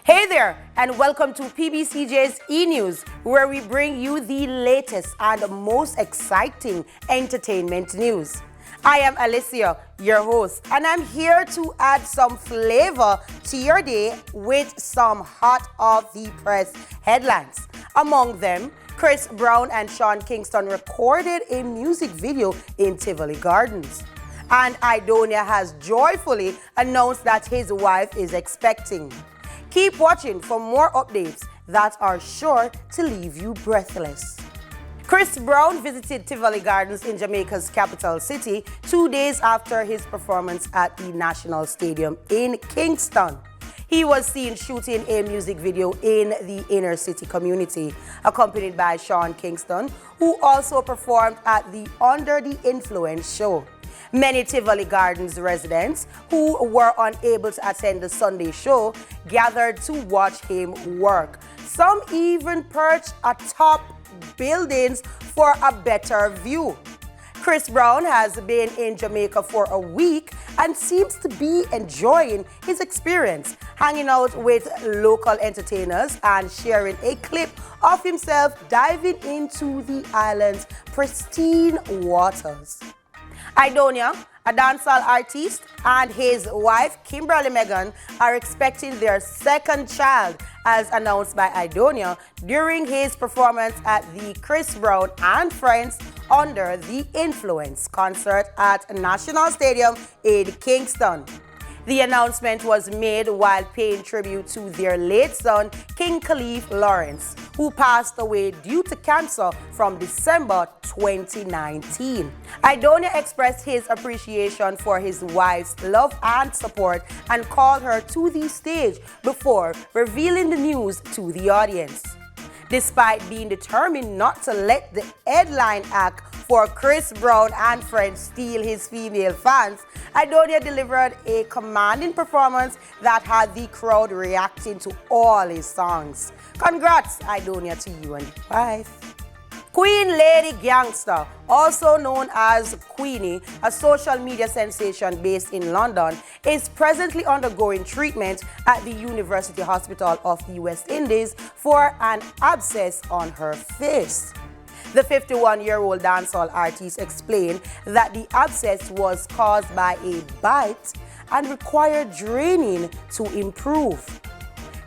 Hey there, and welcome to PBCJ's ENews, where we bring you the latest and most exciting entertainment news. I am Alicia, your host, and I'm here to add some flavor to your day with some hot off the press headlines. Among them, Chris Brown and Sean Kingston recorded a music video in Tivoli Gardens. And Ionia has joyfully announced that his wife is expecting. Keep watching for more updates that are sure to leave you breathless. Chris Brown visited Tivoli Gardens in Jamaica's capital city 2 days after his performance at the National Stadium in Kingston. He was seen shooting a music video in the inner city community, accompanied by Sean Kingston, who also performed at the Under the Influence show. Many Tivoli Gardens residents who were unable to attend the Sunday show gathered to watch him work. Some even perched atop buildings for a better view. Chris Brown has been in Jamaica for a week and seems to be enjoying his experience, hanging out with local entertainers and sharing a clip of himself diving into the island's pristine waters. Ionia, a dancehall artist, and his wife, Kimberly Megan, are expecting their second child, as announced by Ionia during his performance at the Chris Brown and Friends Under the Influence concert at National Stadium in Kingston. The announcement was made while paying tribute to their late son, King Khalif Lawrence, who passed away due to cancer from December 2019. Ionia expressed his appreciation for his wife's love and support and called her to the stage before revealing the news to the audience. Despite being determined not to let the headline act for Chris Brown and Friends steal his female fans, Ionia delivered a commanding performance that had the crowd reacting to all his songs. Congrats, Ionia, to you and your wife. Queen Lady Gangster, also known as Queenie, a social media sensation based in London, is presently undergoing treatment at the University Hospital of the West Indies for an abscess on her face. The 51-year-old dancehall artist explained that the abscess was caused by a bite and required draining to improve.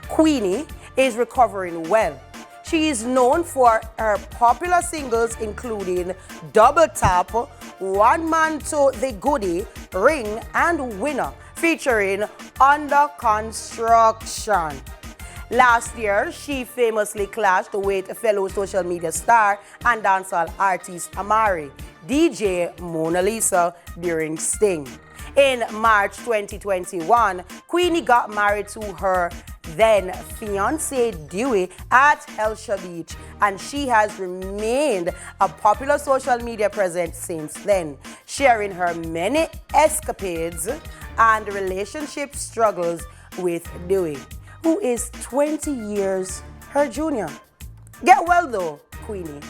Queenie is recovering well. She is known for her popular singles including Double Tap, One Man to the Goodie, Ring, and Winner, featuring Under Construction. Last year, she famously clashed with fellow social media star and dancehall artist Amari, DJ Mona Lisa, during Sting. In March 2021, Queenie got married to her then fiancé Dewey at Helsha Beach, and she has remained a popular social media presence since then, sharing her many escapades and relationship struggles with Dewey, who is 20 years her junior. Get well though, Queenie.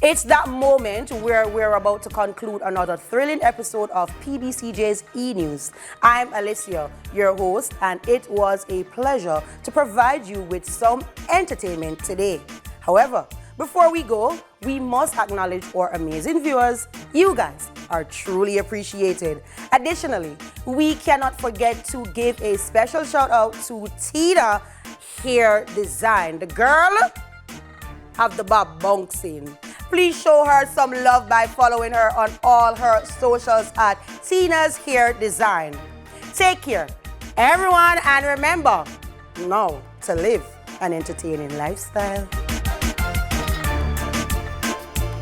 It's that moment where we're about to conclude another thrilling episode of PBCJ's ENews. I'm Alicia, your host, and it was a pleasure to provide you with some entertainment today. However, before we go, we must acknowledge our amazing viewers. You guys are truly appreciated. Additionally, we cannot forget to give a special shout out to Tina Hair Design, the girl of the bob bouncing. Please show her some love by following her on all her socials at Tina's Hair Design. Take care, everyone, and remember, now to live an entertaining lifestyle.